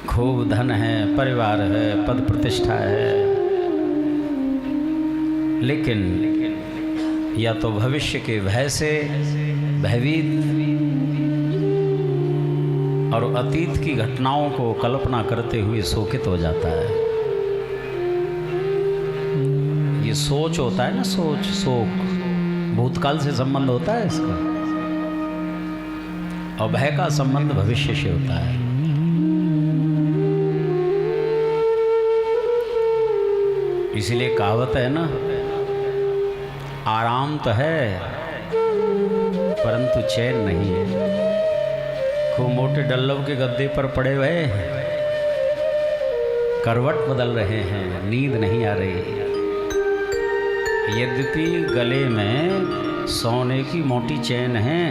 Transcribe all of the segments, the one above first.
खूब धन है, परिवार है, पद प्रतिष्ठा है, लेकिन या तो भविष्य के भय से भयभीत और अतीत की घटनाओं को कल्पना करते हुए शोकित हो जाता है। ये सोच होता है ना, सोच, शोक भूतकाल से संबंध होता है इसका, और भय का संबंध भविष्य से होता है। इसीलिए कहावत है ना, आराम तो है परंतु चैन नहीं है। खूब मोटे डल्लव के गद्दे पर पड़े हुए हैं, करवट बदल रहे हैं, नींद नहीं आ रही। यद्यपि गले में सोने की मोटी चैन है,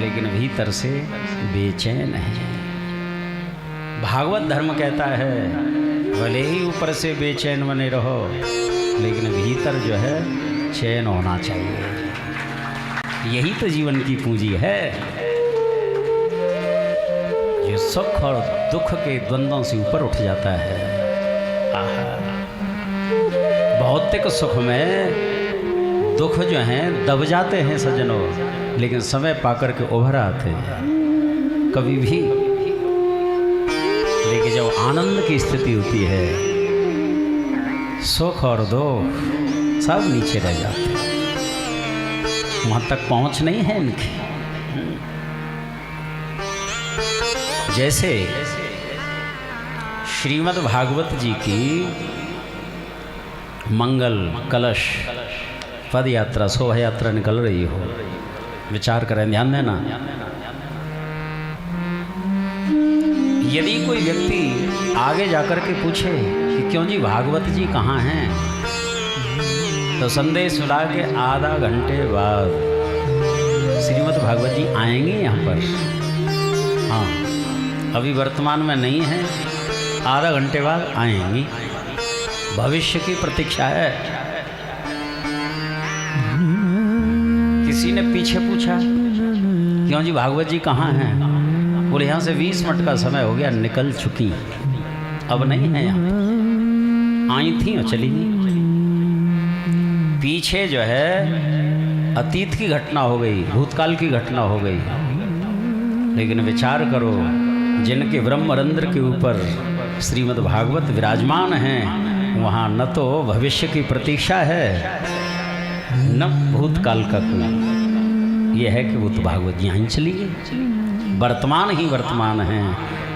लेकिन भीतर से बेचैन है। भागवत धर्म कहता है भले ही ऊपर से बेचैन बने रहो, लेकिन भीतर जो है चैन होना चाहिए। यही तो जीवन की पूंजी है, जो सुख और दुख के द्वंद्वों से ऊपर उठ जाता है। भौतिक सुख में दुख जो हैं दब जाते हैं सज्जनों, लेकिन समय पाकर के उभर आते हैं कभी भी। लेकिन जब आनंद की स्थिति होती है, सुख और दुख सब नीचे रह जाते हैं, वहाँ तक पहुँच नहीं है इनकी। जैसे श्रीमद् भागवत जी की मंगल कलश पद यात्रा, शोभा यात्रा निकल रही हो, विचार करें, ध्यान देना। यदि कोई व्यक्ति आगे जाकर के पूछे कि क्यों जी भागवत जी कहाँ हैं, तो संदेश मिला के आधा घंटे बाद श्रीमद् भागवत जी आएंगे यहाँ पर। हाँ, अभी वर्तमान में नहीं है, आधा घंटे बाद आएंगी, भविष्य की प्रतीक्षा है। किसी ने पीछे पूछा क्यों जी भागवत जी कहाँ हैं, बोले यहाँ से 20 मिनट का समय हो गया, निकल चुकी, अब नहीं है यहाँ पे, आई थी और चली गई। पीछे जो है अतीत की घटना हो गई, भूतकाल की घटना हो गई, लेकिन विचार करो जिनके ब्रह्मरंध्र के ऊपर श्रीमद् भागवत विराजमान हैं, वहाँ न तो भविष्य की प्रतीक्षा है न भूतकाल का कोई, ये है कि वो तो भागवत यहाँ ही चली गई। वर्तमान ही वर्तमान है,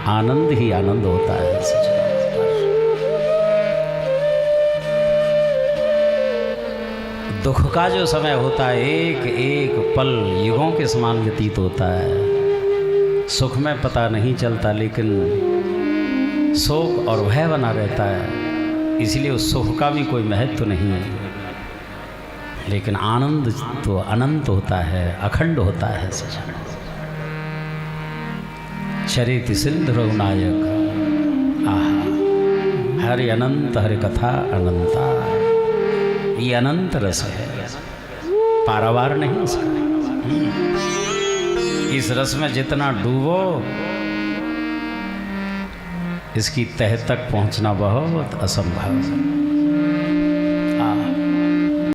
आनंद ही आनंद होता है। दुख का जो समय होता है, एक एक पल युगों के समान व्यतीत होता है। सुख में पता नहीं चलता, लेकिन शोक और भय बना रहता है, इसलिए उस सुख का भी कोई महत्व नहीं है। लेकिन आनंद तो अनंत होता है, अखंड होता है। चरित सिंधु रघुनायक, आहा, हरि अनंत हरि कथा अनंता, ये अनंत रस है, पारावार नहीं इसका। इस रस में जितना डूबो, इसकी तह तक पहुंचना बहुत असंभव है।